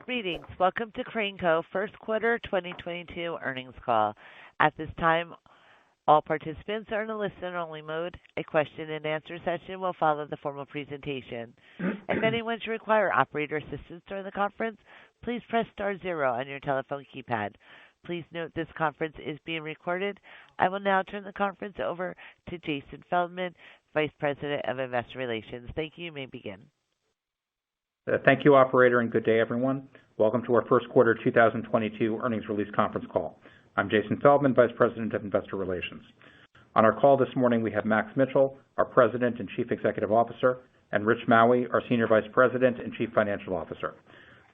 Greetings. Welcome to Crane Co. First Quarter 2022 Earnings Call. At this time, all participants are in a listen-only mode. A question-and-answer session will follow the formal presentation. If anyone should require operator assistance during the conference, please press star zero on your telephone keypad. Please note this conference is being recorded. I will now turn the conference over to Jason Feldman, Vice President of Investor Relations. Thank you. You may begin. Thank you, operator, and good day, everyone. Welcome to our first quarter 2022 earnings release conference call. I'm Jason Feldman, Vice President of Investor Relations. On our call this morning, we have Max Mitchell, our President and Chief Executive Officer, and Rich Maue, our Senior Vice President and Chief Financial Officer.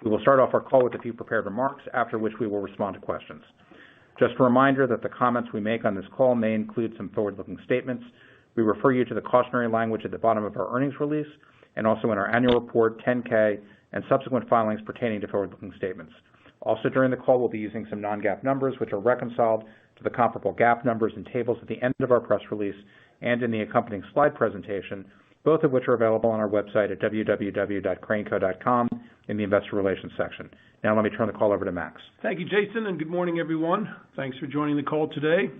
We will start off our call with a few prepared remarks, after which we will respond to questions. Just a reminder that the comments we make on this call may include some forward-looking statements. We refer you to the cautionary language at the bottom of our earnings release and also in our annual report, 10-K, and subsequent filings pertaining to forward-looking statements. Also during the call, we'll be using some non-GAAP numbers, which are reconciled to the comparable GAAP numbers and tables at the end of our press release and in the accompanying slide presentation, both of which are available on our website at www.craneco.com in the Investor Relations section. Now let me turn the call over to Max. Thank you, Jason, and good morning, everyone. Thanks for joining the call today.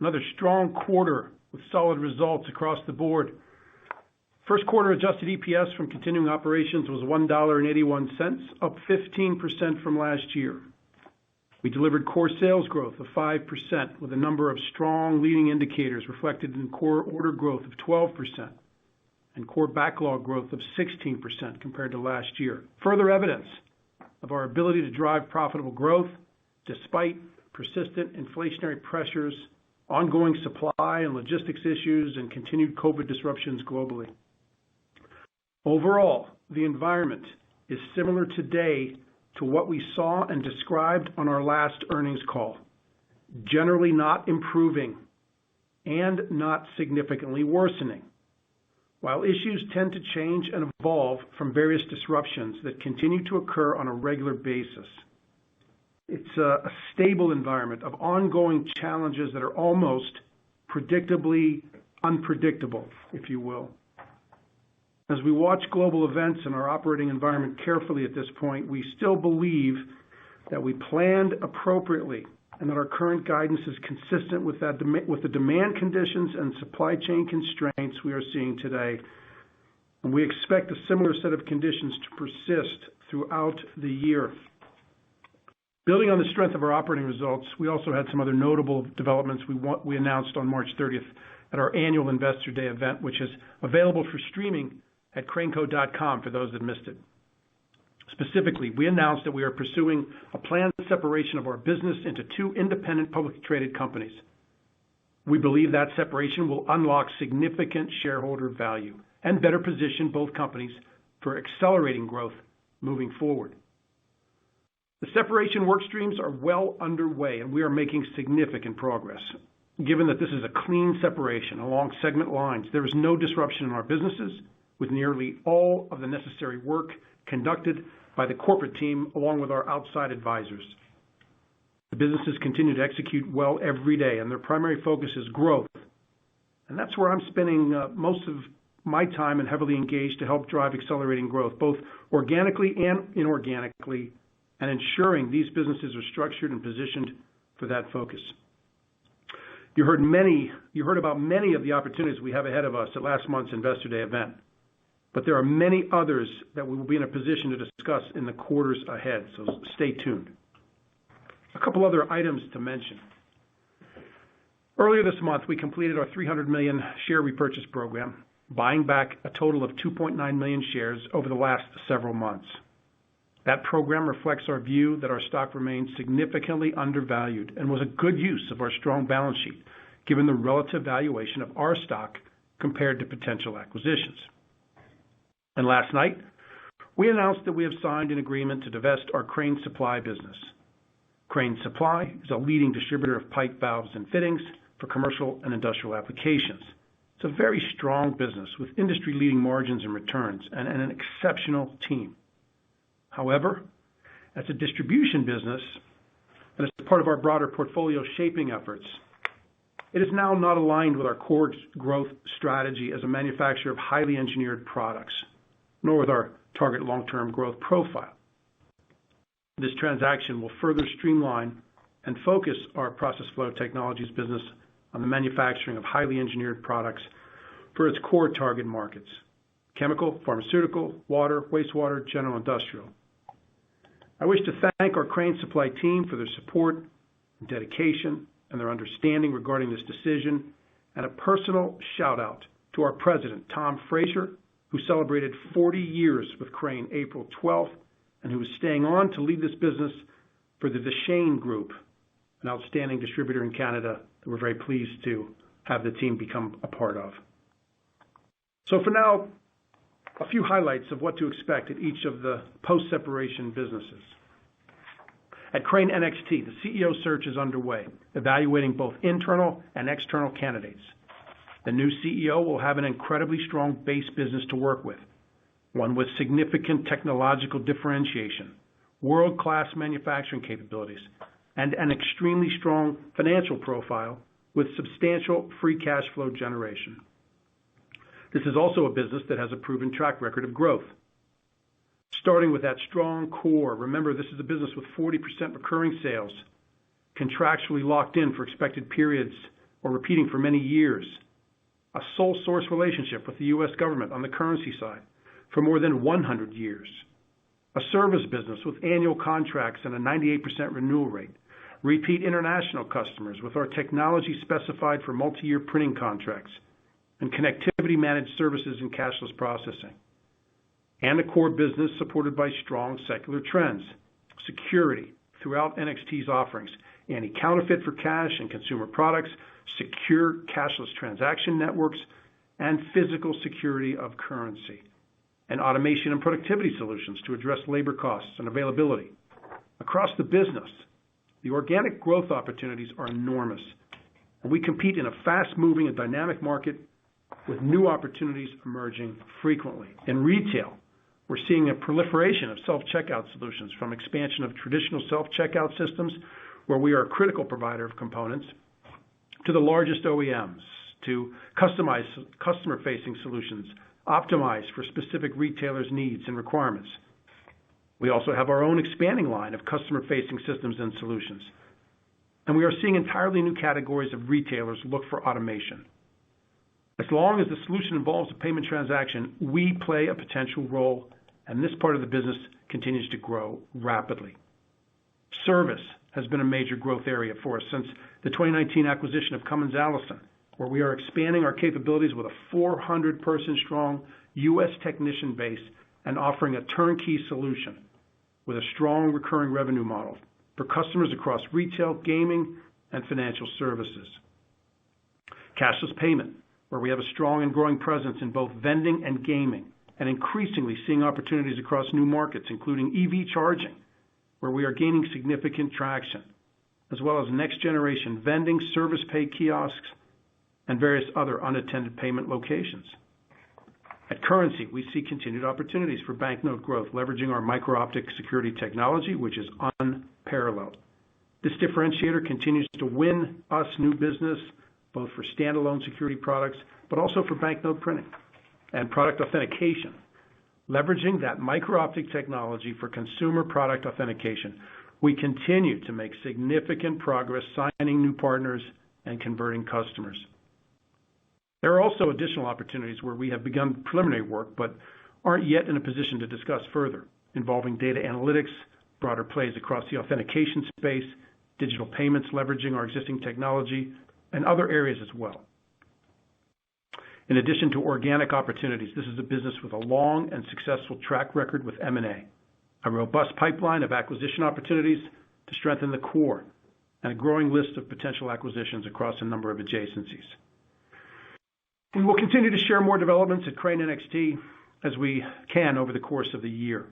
Another strong quarter with solid results across the board. First quarter adjusted EPS from continuing operations was $1.81, up 15% from last year. We delivered core sales growth of 5% with a number of strong leading indicators reflected in core order growth of 12% and core backlog growth of 16% compared to last year. Further evidence of our ability to drive profitable growth despite persistent inflationary pressures, ongoing supply and logistics issues, and continued COVID disruptions globally. Overall, the environment is similar today to what we saw and described on our last earnings call. Generally not improving and not significantly worsening. While issues tend to change and evolve from various disruptions that continue to occur on a regular basis, it's a stable environment of ongoing challenges that are almost predictably unpredictable, if you will. As we watch global events in our operating environment carefully at this point, we still believe that we planned appropriately and that our current guidance is consistent with the demand conditions and supply chain constraints we are seeing today. And we expect a similar set of conditions to persist throughout the year. Building on the strength of our operating results, we also had some other notable developments we announced on March 30th at our annual Investor Day event, which is available for streaming at craneco.com for those that missed it. Specifically, we announced that we are pursuing a planned separation of our business into two independent publicly traded companies. We believe that separation will unlock significant shareholder value and better position both companies for accelerating growth moving forward. The separation work streams are well underway and we are making significant progress. Given that this is a clean separation along segment lines, there is no disruption in our businesses, with nearly all of the necessary work conducted by the corporate team along with our outside advisors. The businesses continue to execute well every day and their primary focus is growth. And that's where I'm spending most of my time and heavily engaged to help drive accelerating growth, both organically and inorganically, and ensuring these businesses are structured and positioned for that focus. You heard about many of the opportunities we have ahead of us at last month's Investor Day event. But there are many others that we will be in a position to discuss in the quarters ahead, so stay tuned. A couple other items to mention. Earlier this month, we completed our $300 million share repurchase program, buying back a total of 2.9 million shares over the last several months. That program reflects our view that our stock remains significantly undervalued and was a good use of our strong balance sheet, given the relative valuation of our stock compared to potential acquisitions. And last night, we announced that we have signed an agreement to divest our Crane Supply business. Crane Supply is a leading distributor of pipe valves and fittings for commercial and industrial applications. It's a very strong business with industry-leading margins and returns and an exceptional team. However, as a distribution business and as part of our broader portfolio shaping efforts, it is now not aligned with our core growth strategy as a manufacturer of highly engineered products, nor with our target long-term growth profile. This transaction will further streamline and focus our Process Flow Technologies business on the manufacturing of highly engineered products for its core target markets: chemical, pharmaceutical, water, wastewater, general industrial. I wish to thank our Crane Supply team for their support and dedication and their understanding regarding this decision, and a personal shout out to our president, Tom Frazier, who celebrated 40 years with Crane April 12th, and who is staying on to lead this business for the Deschênes Group, an outstanding distributor in Canada that we're very pleased to have the team become a part of. So for now, a few highlights of what to expect at each of the post-separation businesses. At Crane NXT, the CEO search is underway, evaluating both internal and external candidates. The new CEO will have an incredibly strong base business to work with, one with significant technological differentiation, world-class manufacturing capabilities, and an extremely strong financial profile with substantial free cash flow generation. This is also a business that has a proven track record of growth. Starting with that strong core, remember this is a business with 40% recurring sales, contractually locked in for expected periods or repeating for many years, a sole source relationship with the U.S. government on the currency side for more than 100 years, a service business with annual contracts and a 98% renewal rate, repeat international customers with our technology specified for multi-year printing contracts, and connectivity managed services and cashless processing, and a core business supported by strong secular trends, security throughout NXT's offerings, anti-counterfeit for cash and consumer products, secure cashless transaction networks, and physical security of currency, and automation and productivity solutions to address labor costs and availability. Across the business, the organic growth opportunities are enormous, and we compete in a fast-moving and dynamic market with new opportunities emerging frequently. In retail, we're seeing a proliferation of self-checkout solutions, from expansion of traditional self-checkout systems, where we are a critical provider of components, to the largest OEMs, to customized customer-facing solutions optimized for specific retailers' needs and requirements. We also have our own expanding line of customer-facing systems and solutions. And we are seeing entirely new categories of retailers look for automation. As long as the solution involves a payment transaction, we play a potential role, and this part of the business continues to grow rapidly. Service has been a major growth area for us since the 2019 acquisition of Cummins Allison, where we are expanding our capabilities with a 400-person strong U.S. technician base and offering a turnkey solution with a strong recurring revenue model for customers across retail, gaming, and financial services. Cashless payment, where we have a strong and growing presence in both vending and gaming, and increasingly seeing opportunities across new markets, including EV charging, where we are gaining significant traction, as well as next-generation vending, service pay kiosks, and various other unattended payment locations. At Currency, we see continued opportunities for banknote growth, leveraging our micro-optic security technology, which is unparalleled. This differentiator continues to win us new business, both for standalone security products, but also for banknote printing and product authentication. Leveraging that micro-optic technology for consumer product authentication, we continue to make significant progress signing new partners and converting customers. There are also additional opportunities where we have begun preliminary work but aren't yet in a position to discuss further, involving data analytics, broader plays across the authentication space, digital payments leveraging our existing technology, and other areas as well. In addition to organic opportunities, this is a business with a long and successful track record with M&A, a robust pipeline of acquisition opportunities to strengthen the core, and a growing list of potential acquisitions across a number of adjacencies. We will continue to share more developments at Crane NXT as we can over the course of the year.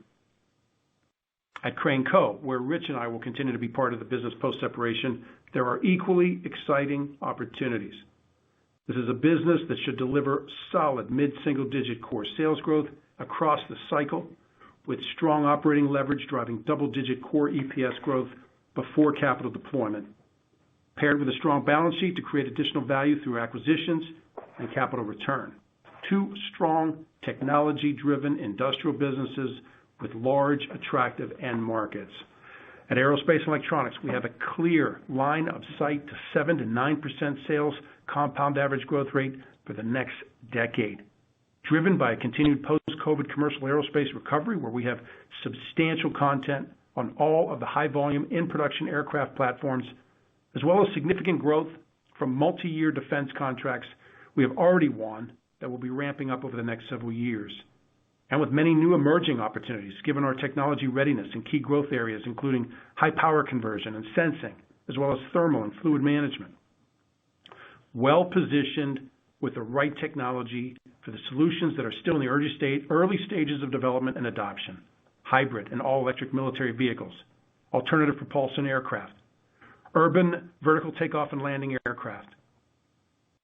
At Crane Co., where Rich and I will continue to be part of the business post-separation, there are equally exciting opportunities. This is a business that should deliver solid mid-single-digit core sales growth across the cycle, with strong operating leverage driving double-digit core EPS growth before capital deployment, paired with a strong balance sheet to create additional value through acquisitions and capital return. Two strong, technology-driven industrial businesses with large, attractive end markets. At Aerospace and Electronics, we have a clear line of sight to 7 to 9% sales compound average growth rate for the next decade, driven by a continued post-COVID commercial aerospace recovery where we have substantial content on all of the high-volume in-production aircraft platforms, as well as significant growth from multi-year defense contracts we have already won that will be ramping up over the next several years, and with many new emerging opportunities given our technology readiness in key growth areas including high power conversion and sensing, as well as thermal and fluid management. Well positioned with the right technology for the solutions that are still in the early stages of development and adoption: hybrid and all-electric military vehicles, alternative propulsion aircraft, urban vertical takeoff and landing aircraft,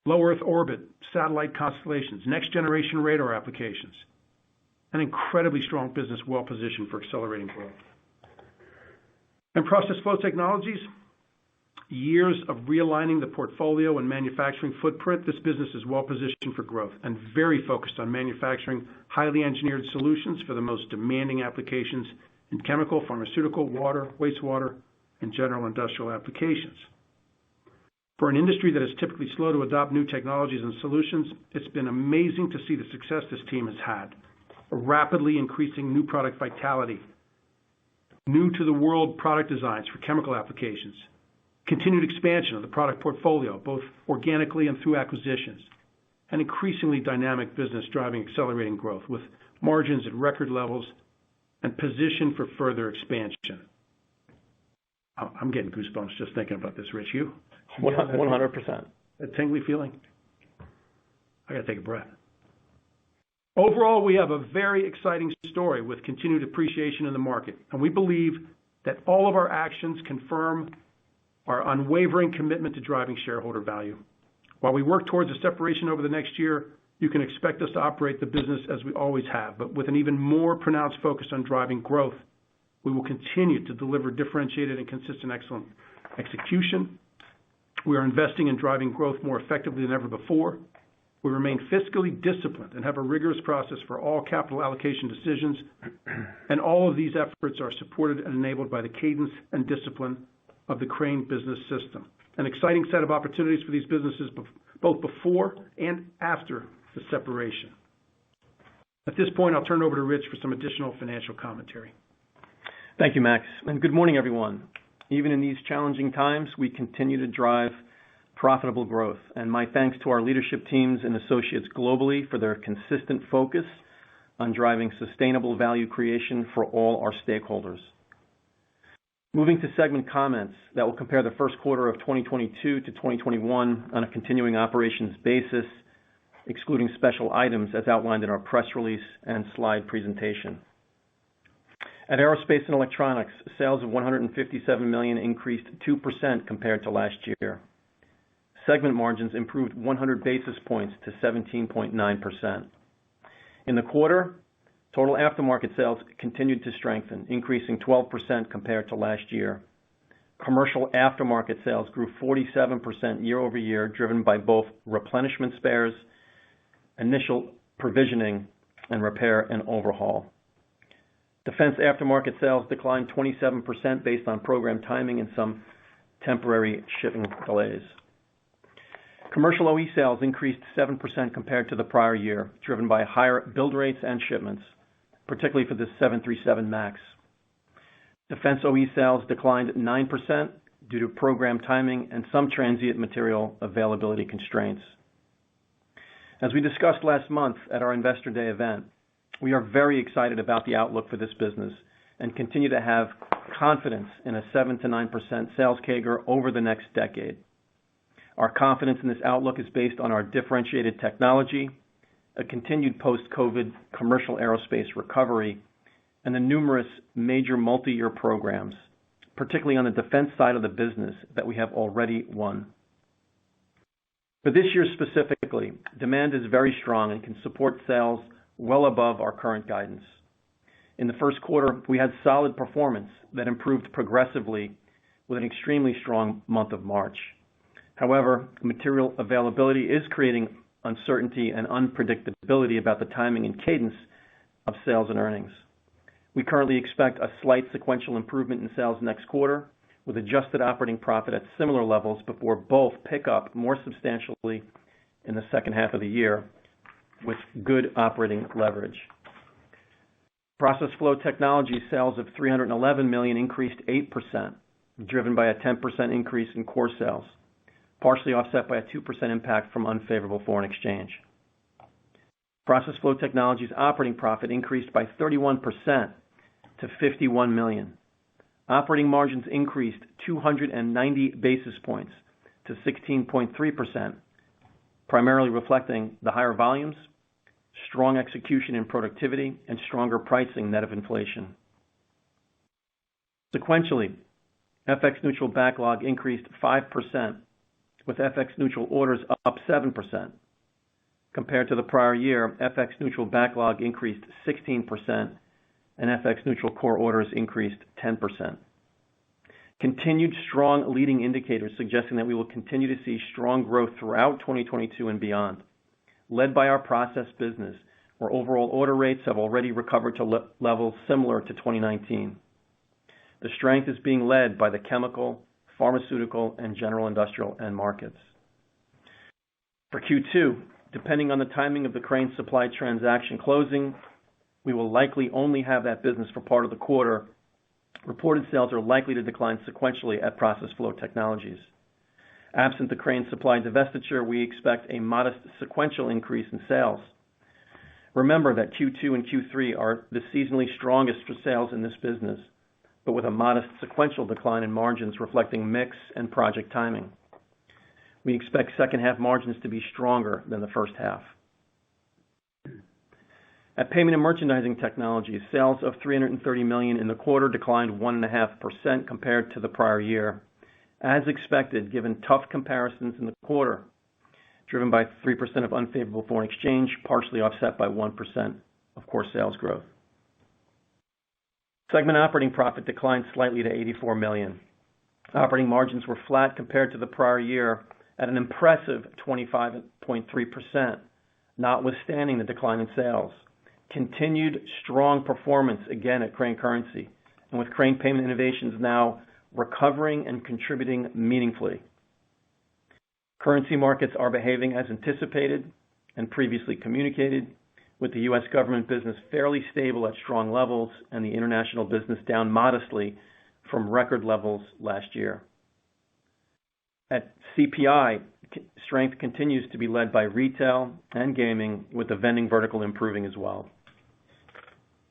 low Earth orbit, satellite constellations, next-generation radar applications, an incredibly strong business well positioned for accelerating growth. And Process Flow Technologies, years of realigning the portfolio and manufacturing footprint, this business is well positioned for growth and very focused on manufacturing highly engineered solutions for the most demanding applications in chemical, pharmaceutical, water, wastewater, and general industrial applications. For an industry that is typically slow to adopt new technologies and solutions, it's been amazing to see the success this team has had. A rapidly increasing new product vitality, new to the world product designs for chemical applications, continued expansion of the product portfolio, both organically and through acquisitions, an increasingly dynamic business driving accelerating growth with margins at record levels and position for further expansion. I'm getting goosebumps just thinking about this, Rich. You? 100%. A tingly feeling? I got to take a breath. Overall, we have a very exciting story with continued appreciation in the market, and we believe that all of our actions confirm our unwavering commitment to driving shareholder value. While we work towards a separation over the next year, you can expect us to operate the business as we always have, but with an even more pronounced focus on driving growth. We will continue to deliver differentiated and consistent excellent execution. We are investing in driving growth more effectively than ever before. We remain fiscally disciplined and have a rigorous process for all capital allocation decisions, and all of these efforts are supported and enabled by the cadence and discipline of the Crane Business System. An exciting set of opportunities for these businesses both before and after the separation. At this point, I'll turn it over to Rich for some additional financial commentary. Thank you, Max, and good morning, everyone. Even in these challenging times, we continue to drive profitable growth, and my thanks to our leadership teams and associates globally for their consistent focus on driving sustainable value creation for all our stakeholders. Moving to segment comments that will compare the first quarter of 2022 to 2021 on a continuing operations basis, excluding special items as outlined in our press release and slide presentation. At Aerospace and Electronics, sales of $157 million increased 2% compared to last year. Segment margins improved 100 basis points to 17.9%. In the quarter, total aftermarket sales continued to strengthen, increasing 12% compared to last year. Commercial aftermarket sales grew 47% year over year, driven by both replenishment spares, initial provisioning, and repair and overhaul. Defense aftermarket sales declined 27% based on program timing and some temporary shipping delays. Commercial OE sales increased 7% compared to the prior year, driven by higher build rates and shipments, particularly for the 737 MAX. Defense OE sales declined 9% due to program timing and some transient material availability constraints. As we discussed last month at our Investor Day event, we are very excited about the outlook for this business and continue to have confidence in a 7 to 9% sales CAGR over the next decade. Our confidence in this outlook is based on our differentiated technology, a continued post-COVID commercial aerospace recovery, and the numerous major multi-year programs, particularly on the defense side of the business that we have already won. For this year specifically, demand is very strong and can support sales well above our current guidance. In the first quarter, we had solid performance that improved progressively with an extremely strong month of March. However, material availability is creating uncertainty and unpredictability about the timing and cadence of sales and earnings. We currently expect a slight sequential improvement in sales next quarter, with adjusted operating profit at similar levels before both pick up more substantially in the second half of the year with good operating leverage. Process Flow Technologies sales of $311 million increased 8%, driven by a 10% increase in core sales, partially offset by a 2% impact from unfavorable foreign exchange. Process Flow Technologies operating profit increased by 31% to $51 million. Operating margins increased 290 basis points to 16.3%, primarily reflecting the higher volumes, strong execution in productivity, and stronger pricing net of inflation. Sequentially, FX neutral backlog increased 5%, with FX neutral orders up 7%. Compared to the prior year, FX neutral backlog increased 16%, and FX neutral core orders increased 10%. Continued strong leading indicators suggesting that we will continue to see strong growth throughout 2022 and beyond, led by our process business, where overall order rates have already recovered to levels similar to 2019. The strength is being led by the chemical, pharmaceutical, and general industrial end markets. For Q2, depending on the timing of the Crane Supply transaction closing, we will likely only have that business for part of the quarter. Reported sales are likely to decline sequentially at Process Flow Technologies. Absent the Crane Supply divestiture, we expect a modest sequential increase in sales. Remember that Q2 and Q3 are the seasonally strongest for sales in this business, but with a modest sequential decline in margins reflecting mix and project timing. We expect second half margins to be stronger than the first half. At Payment and Merchandising Technologies, sales of $330 million in the quarter declined 1.5% compared to the prior year, as expected given tough comparisons in the quarter, driven by 3% of unfavorable foreign exchange, partially offset by 1% of core sales growth. Segment operating profit declined slightly to $84 million. Operating margins were flat compared to the prior year at an impressive 25.3%, notwithstanding the decline in sales. Continued strong performance again at Crane Currency, and with Crane Payment Innovations now recovering and contributing meaningfully. Currency markets are behaving as anticipated and previously communicated, with the U.S. government business fairly stable at strong levels and the international business down modestly from record levels last year. At CPI, strength continues to be led by retail and gaming, with the vending vertical improving as well.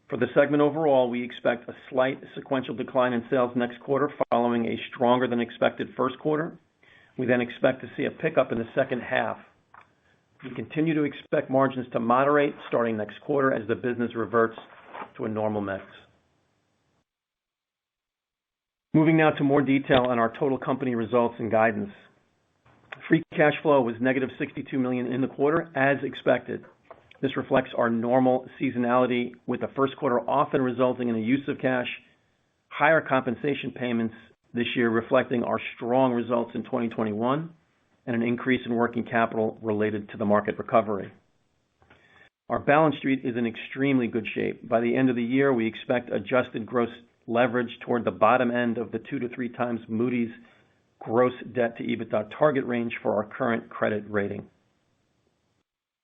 For the segment overall, we expect a slight sequential decline in sales next quarter following a stronger than expected first quarter. We then expect to see a pickup in the second half. We continue to expect margins to moderate starting next quarter as the business reverts to a normal mix. Moving now to more detail on our total company results and guidance. Free cash flow was negative $62 million in the quarter, as expected. This reflects our normal seasonality, with the first quarter often resulting in a use of cash, higher compensation payments this year reflecting our strong results in 2021, and an increase in working capital related to the market recovery. Our balance sheet is in extremely good shape. By the end of the year, we expect adjusted gross leverage toward the bottom end of the 2 to 3 times Moody's gross debt to EBITDA target range for our current credit rating.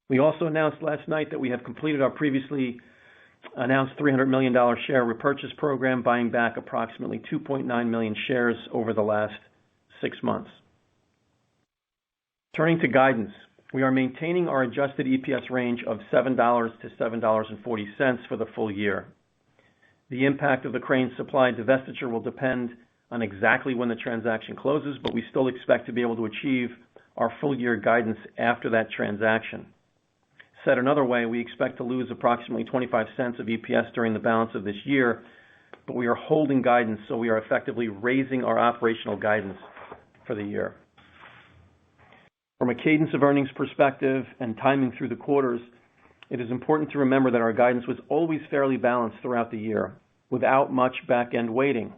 We also announced last night that we have completed our previously announced $300 million share repurchase program, buying back approximately 2.9 million shares over the last 6 months. Turning to guidance, we are maintaining our adjusted EPS range of $7 to $7.40 for the full year. The impact of the Crane Supply divestiture will depend on exactly when the transaction closes, but we still expect to be able to achieve our full year guidance after that transaction. Said another way, we expect to lose approximately 25 cents of EPS during the balance of this year, but we are holding guidance, so we are effectively raising our operational guidance for the year. From a cadence of earnings perspective and timing through the quarters, it is important to remember that our guidance was always fairly balanced throughout the year, without much back-end weighting.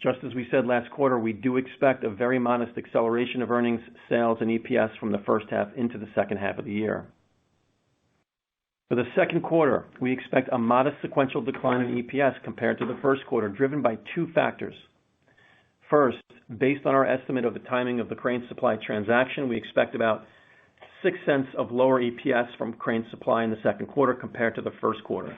Just as we said last quarter, we do expect a very modest acceleration of earnings, sales, and EPS from the first half into the second half of the year. For the second quarter, we expect a modest sequential decline in EPS compared to the first quarter, driven by two factors. First, based on our estimate of the timing of the Crane Supply transaction, we expect about 6 cents of lower EPS from Crane Supply in the second quarter compared to the first quarter.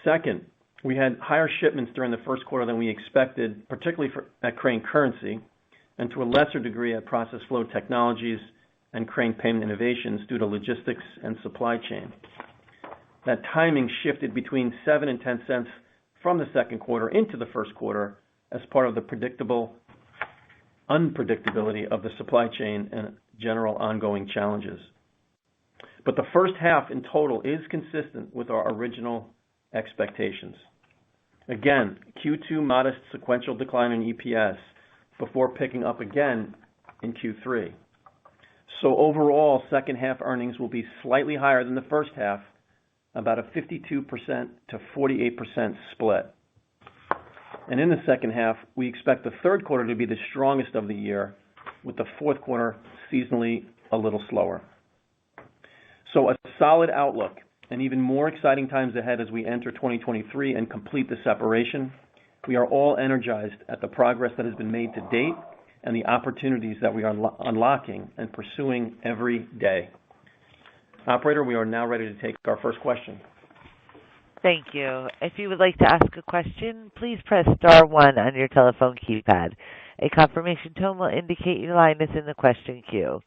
Second, we had higher shipments during the first quarter than we expected, particularly at Crane Currency, and to a lesser degree at Process Flow Technologies and Crane Payment Innovations due to logistics and supply chain. That timing shifted between 7 and 10 cents from the second quarter into the first quarter as part of the unpredictability of the supply chain and general ongoing challenges. But the first half in total is consistent with our original expectations. Again, Q2 modest sequential decline in EPS before picking up again in Q3. So overall, second half earnings will be slightly higher than the first half, about a 52% to 48% split. And in the second half, we expect the third quarter to be the strongest of the year, with the fourth quarter seasonally a little slower. So a solid outlook and even more exciting times ahead as we enter 2023 and complete the separation. We are all energized at the progress that has been made to date and the opportunities that we are unlocking and pursuing every day. Operator, we are now ready to take our first question. Thank you. If you would like to ask a question, please press star one on your telephone keypad. A confirmation tone will indicate your line is in the question queue.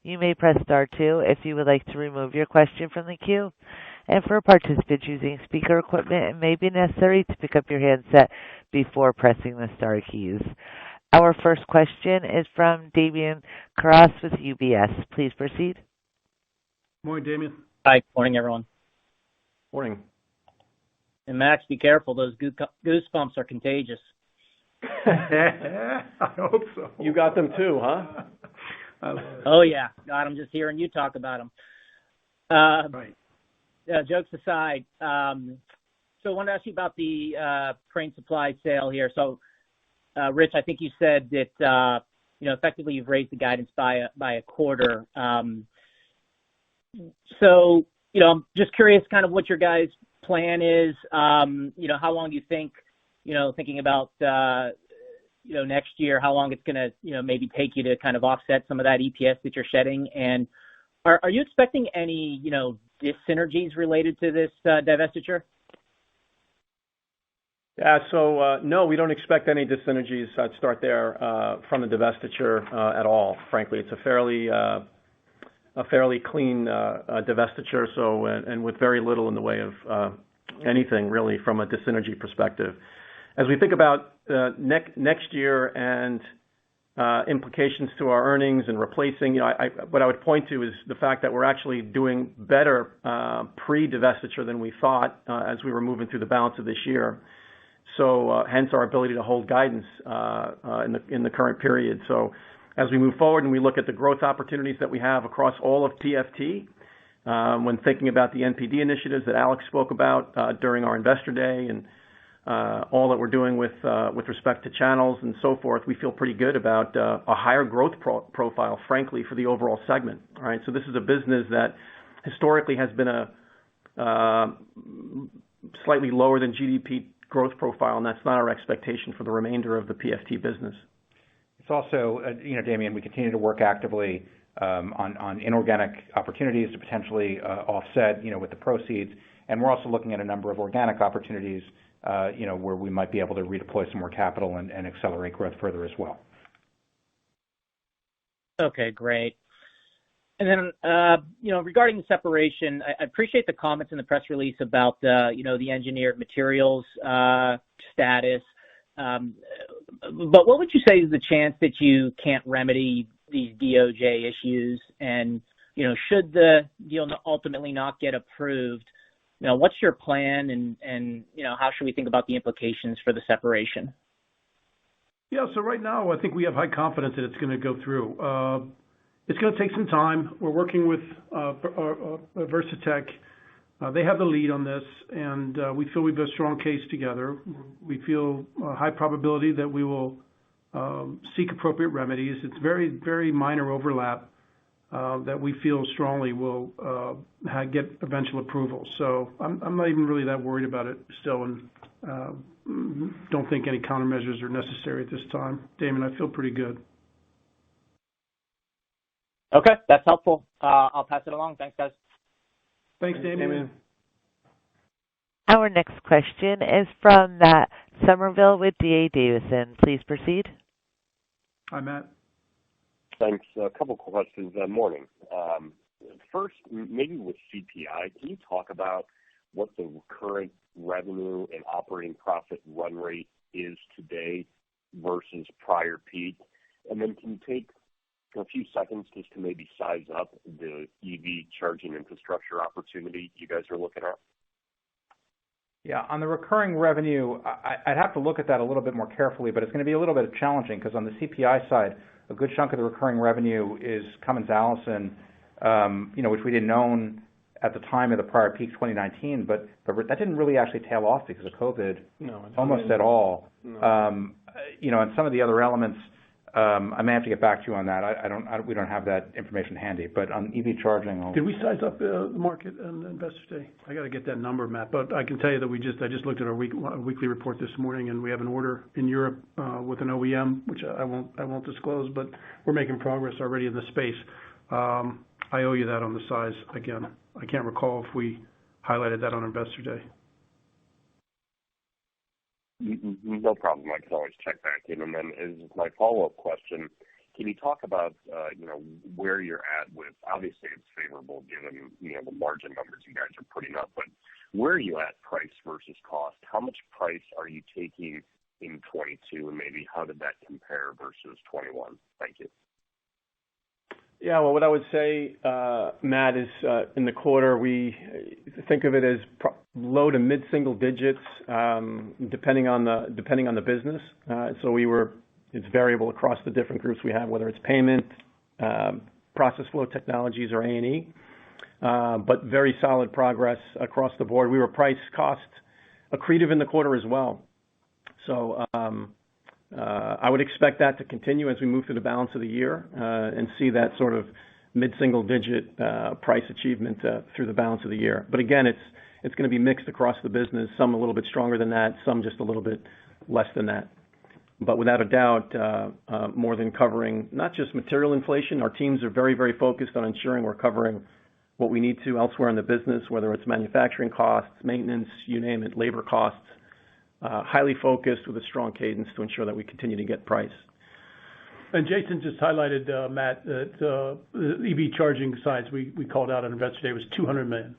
You may press star two if you would like to remove your question from the queue. And for participants using speaker equipment, it may be necessary to pick up your handset before pressing the star keys. Our first question is from Damian Karas with UBS. Please proceed. Morning, Damian. Hi. Morning, everyone. Morning. And Max, be careful. Those goosebumps are contagious. I hope so. You got them too, huh? Oh, yeah. God, I'm just hearing you talk about them. Right. Jokes aside, so I wanted to ask you about the Crane Supply sale here. So, Rich, I think you said that effectively you've raised the guidance by a quarter. So, I'm just curious, kind of what your guys' plan is. How long do you think, thinking about next year, how long it's going to maybe take you to kind of offset some of that EPS that you're shedding, and are you expecting any dis-synergies related to this divestiture? Yeah, so no, we don't expect any dis-synergies. I'd start there from the divestiture at all. Frankly, it's a fairly clean divestiture, so and with very little in the way of anything really from a dis-synergy perspective. As we think about next year and implications to our earnings and replacing, what I would point to is the fact that we're actually doing better pre-divestiture than we thought as we were moving through the balance of this year. So hence our ability to hold guidance in the current period. So as we move forward and we look at the growth opportunities that we have across all of PFT, when thinking about the NPD initiatives that Alex spoke about during our Investor Day and all that we're doing with respect to channels and so forth, we feel pretty good about a higher growth profile, frankly, for the overall segment. All right, so this is a business that historically has been a slightly lower than GDP growth profile, and that's not our expectation for the remainder of the PFT business. It's also, Damian, we continue to work actively on inorganic opportunities to potentially offset, with the proceeds, and we're also looking at a number of organic opportunities, where we might be able to redeploy some more capital and accelerate growth further as well. Okay, great. And then, regarding the separation, I appreciate the comments in the press release about the engineered materials status. But what would you say is the chance that you can't remedy these DOJ issues? And, should the deal ultimately not get approved, what's your plan and how should we think about the implications for the separation? Yeah, so right now I think we have high confidence that it's going to go through. It's going to take some time. We're working with Versatech. They have the lead on this, and we feel we've got a strong case together. We feel a high probability that we will seek appropriate remedies. It's very, very minor overlap that we feel strongly will get eventual approval. So I'm not even really that worried about it still, and don't think any countermeasures are necessary at this time. Damon, I feel pretty good. Okay, that's helpful. I'll pass it along. Thanks, guys. Thanks, Damon. Our next question is from Matt Somerville with D.A. Davidson. Please proceed. Hi, Matt. Thanks. A couple questions. Morning. First, maybe with CPI, can you talk about what the current revenue and operating profit run rate is today versus prior peak? And then can you take a few seconds just to maybe size up the EV charging infrastructure opportunity you guys are looking at? Yeah, on the recurring revenue, I'd have to look at that a little bit more carefully, but it's going to be a little bit challenging because on the CPI side, a good chunk of the recurring revenue is Cummins Allison, which we didn't own at the time of the prior peak 2019, but that didn't really actually tail off because of COVID, almost at all. No. And some of the other elements, I may have to get back to you on that. We don't have that information handy. But on EV charging, did we size up the market on Investor Day? I got to get that number, Matt. But I can tell you that I just looked at our weekly report this morning, and we have an order in Europe with an OEM, which I won't disclose, but we're making progress already in the space. I owe you that on the size again. I can't recall if we highlighted that on Investor Day. No problem. I can always check back in. And then as my follow-up question, can you talk about, where you're at with, obviously it's favorable given, the margin numbers you guys are putting up, but where are you at price versus cost? How much price are you taking in 22 and maybe how did that compare versus 21? Thank you. Yeah, well, what I would say, Matt, is in the quarter we think of it as low to mid-single digits, depending on the business. So it's variable across the different groups we have, whether it's payment, process flow technologies, or A&E. But very solid progress across the board. We were price cost accretive in the quarter as well. So I would expect that to continue as we move through the balance of the year and see that sort of mid-single digit price achievement through the balance of the year. But again, it's going to be mixed across the business, some a little bit stronger than that, some just a little bit less than that. But without a doubt, more than covering not just material inflation, our teams are very, very focused on ensuring we're covering what we need to elsewhere in the business, whether it's manufacturing costs, maintenance, you name it, labor costs. Highly focused with a strong cadence to ensure that we continue to get price. And Jason just highlighted, Matt, that the EV charging size we called out on Investor Day was $200 million.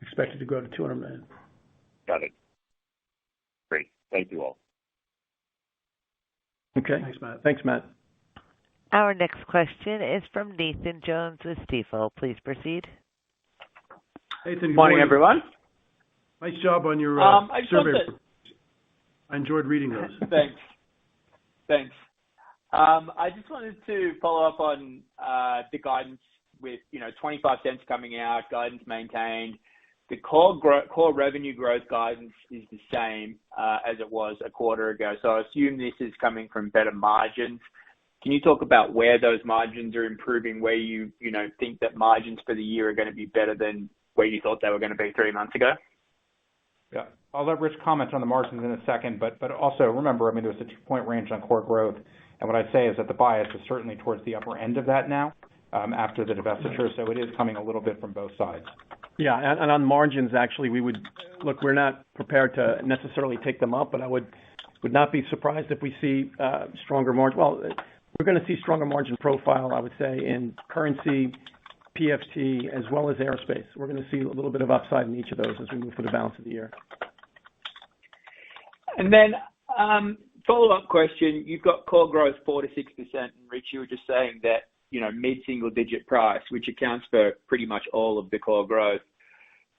Expected to grow to $200 million. Got it. Great. Thank you all. Okay. Thanks, Matt. Our next question is from Nathan Jones with Stifel. Please proceed. Nathan, good morning, everyone. Nice job on your survey. I enjoyed reading those. Thanks. I just wanted to follow up on the guidance with 25 cents coming out, guidance maintained. The core revenue growth guidance is the same as it was a quarter ago. So I assume this is coming from better margins. Can you talk about where those margins are improving, where you think that margins for the year are going to be better than where you thought they were going to be 3 months ago? Yeah, I'll let Rich comment on the margins in a second, but also remember, there was a 2-point range on core growth, and what I'd say is that the bias is certainly towards the upper end of that now after the divestiture, so it is coming a little bit from both sides. Yeah, and on margins, actually, we're not prepared to necessarily take them up, but I would not be surprised if we see stronger margin. Well, we're going to see stronger margin profile, I would say, in currency, PFT, as well as aerospace. We're going to see a little bit of upside in each of those as we move through the balance of the year. And then follow-up question, you've got core growth 4 to 6%, and Rich, you were just saying that, mid-single digit price, which accounts for pretty much all of the core growth.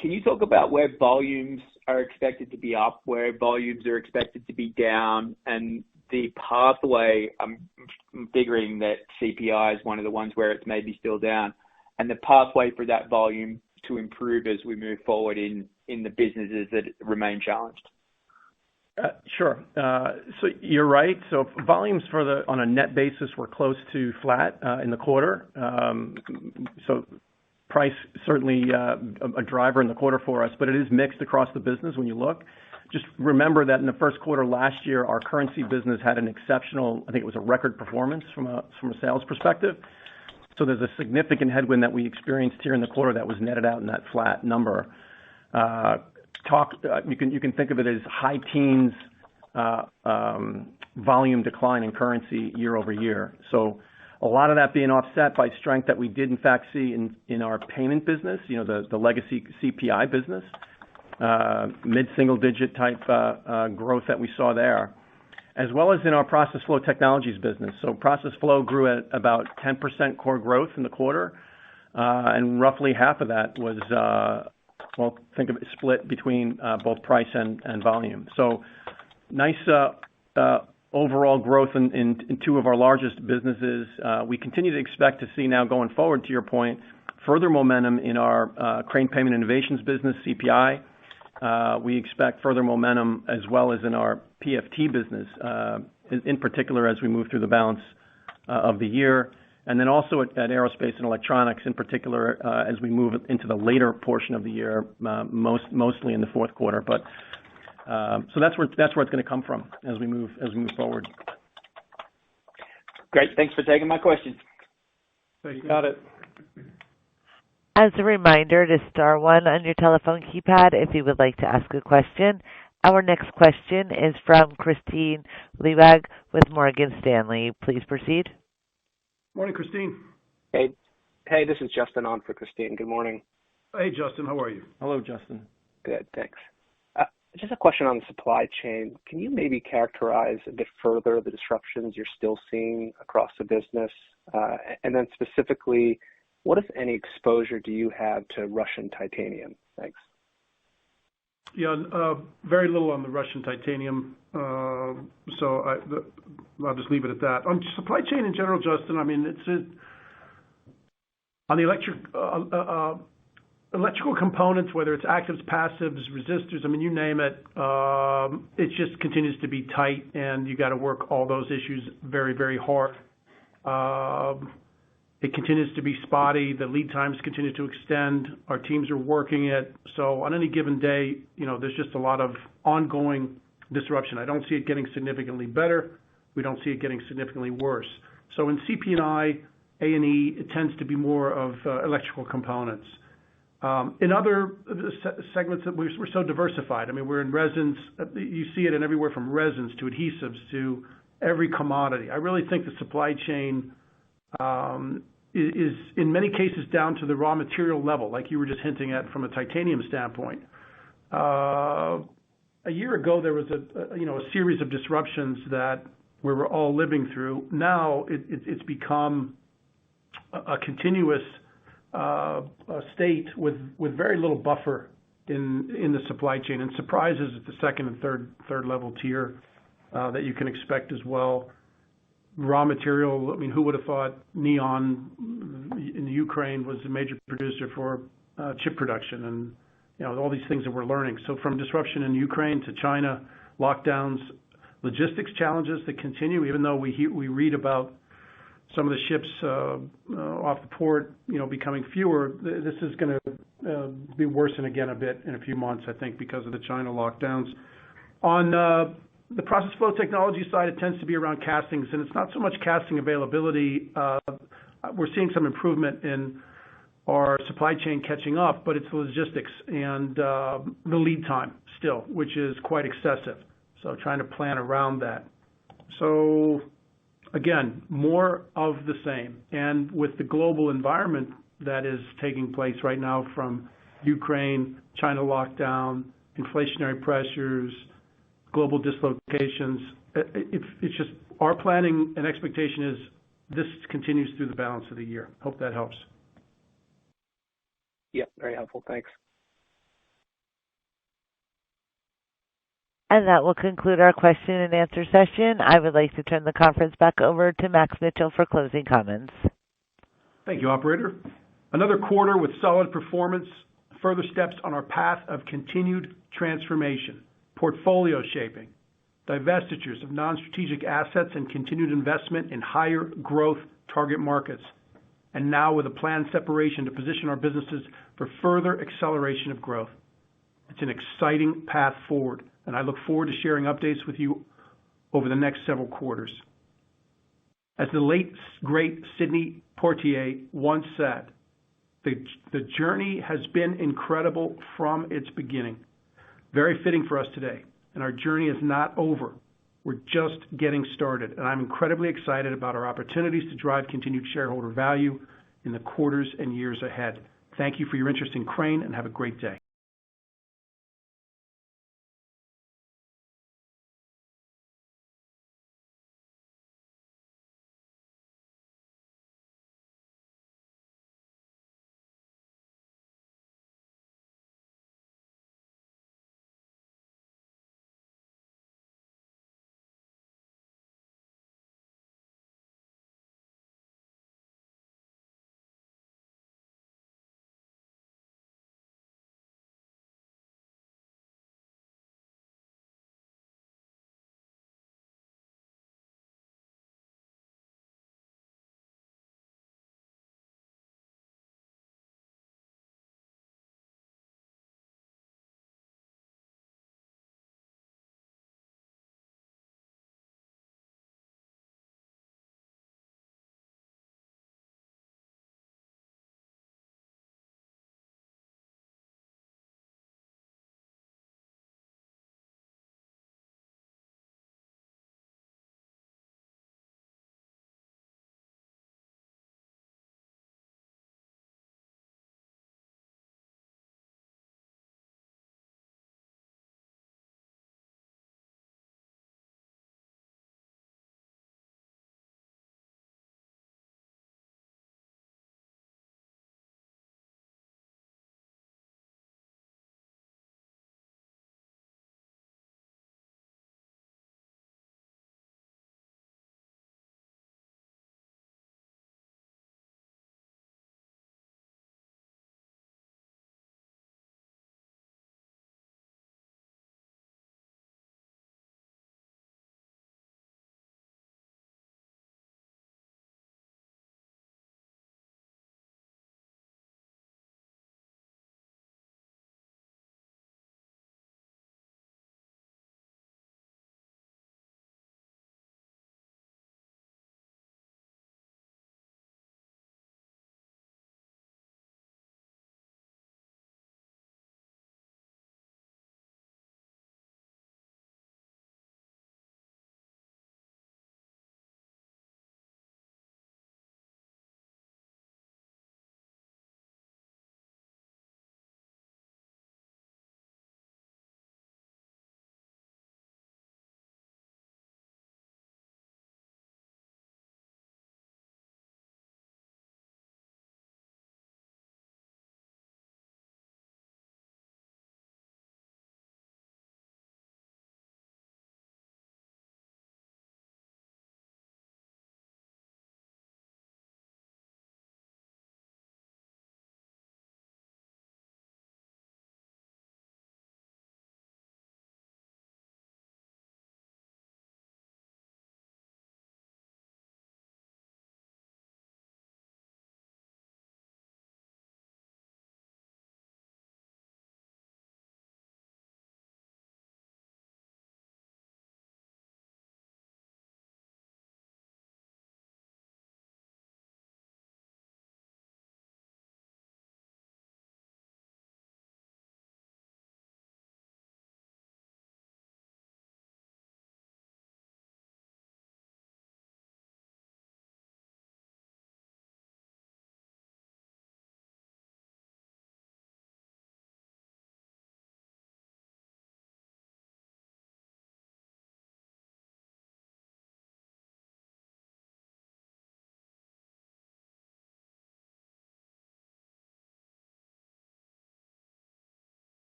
Can you talk about where volumes are expected to be up, where volumes are expected to be down, and the pathway? I'm figuring that CPI is one of the ones where it's maybe still down, and the pathway for that volume to improve as we move forward in the businesses that remain challenged. Sure. So you're right. So volumes on a net basis were close to flat in the quarter. So price certainly a driver in the quarter for us, but it is mixed across the business when you look. Just remember that in the first quarter last year, our currency business had an exceptional, I think it was a record performance from a sales perspective. So there's a significant headwind that we experienced here in the quarter that was netted out in that flat number. You can think of it as high teens volume decline in currency year over year. So a lot of that being offset by strength that we did in fact see in our payment business, the legacy CPI business, mid-single digit type growth that we saw there, as well as in our process flow technologies business. So process flow grew at about 10% core growth in the quarter, and roughly half of that was think of it split between both price and volume. So nice overall growth in two of our largest businesses. We continue to expect to see now going forward, to your point, further momentum in our Crane Payment Innovations business, CPI. We expect further momentum as well as in our PFT business, in particular as we move through the balance of the year. And then also at aerospace and electronics, in particular, as we move into the later portion of the year, mostly in the fourth quarter. But so that's where it's going to come from as we move forward. Great, thanks for taking my questions. Thank you. Got it. As a reminder, to star one on your telephone keypad if you would like to ask a question. Our next question is from Kristine Liwag with Morgan Stanley. Please proceed. Morning, Christine. Hey, this is Justin on for Christine. Good morning. Hey, Justin. How are you? Hello, Justin. Good, thanks. Just a question on the supply chain. Can you maybe characterize a bit further the disruptions you're still seeing across the business? And then specifically, what, if any, exposure do you have to Russian titanium? Thanks. Yeah, very little on the Russian titanium. So I'll just leave it at that. On supply chain in general, Justin, I mean, it's on the electrical components, whether it's actives, passives, resistors, I mean, you name it, it just continues to be tight, and you got to work all those issues very, very hard. It continues to be spotty. The lead times continue to extend. Our teams are working it. So on any given day, there's just a lot of ongoing disruption. I don't see it getting significantly better. We don't see it getting significantly worse. So in CP&I, A&E, it tends to be more of electrical components. In other segments, that we're so diversified. I mean, we're in resins. You see it in everywhere from resins to adhesives to every commodity. I really think the supply chain is in many cases down to the raw material level, like you were just hinting at from a titanium standpoint. A year ago, there was a series of disruptions that we were all living through. Now it's become a continuous state with very little buffer in the supply chain, and surprises at the second and third level tier that you can expect as well. Raw material, I mean, who would have thought neon in Ukraine was a major producer for chip production, and all these things that we're learning. So from disruption in Ukraine to China, lockdowns, logistics challenges that continue, even though we read about some of the ships off the port, becoming fewer. This is going to be worsened again a bit in a few months, I think, because of the China lockdowns. On the process flow technology side, it tends to be around castings, and it's not so much casting availability. We're seeing some improvement in our supply chain catching up, but it's the logistics and the lead time still, which is quite excessive. So trying to plan around that. So again, more of the same. And with the global environment that is taking place right now, from Ukraine, China lockdown, inflationary pressures, global dislocations, it's just our planning and expectation is this continues through the balance of the year. Hope that helps. Yeah, very helpful. Thanks. And that will conclude our question and answer session. I would like to turn the conference back over to Max Mitchell for closing comments. Thank you, operator. Another quarter with solid performance, further steps on our path of continued transformation, portfolio shaping, divestitures of non-strategic assets, and continued investment in higher growth target markets. And now with a planned separation to position our businesses for further acceleration of growth. It's an exciting path forward, and I look forward to sharing updates with you over the next several quarters. As the late, great Sidney Poitier once said, the journey has been incredible from its beginning. Very fitting for us today, and our journey is not over. We're just getting started, and I'm incredibly excited about our opportunities to drive continued shareholder value in the quarters and years ahead. Thank you for your interest in Crane, and have a great day.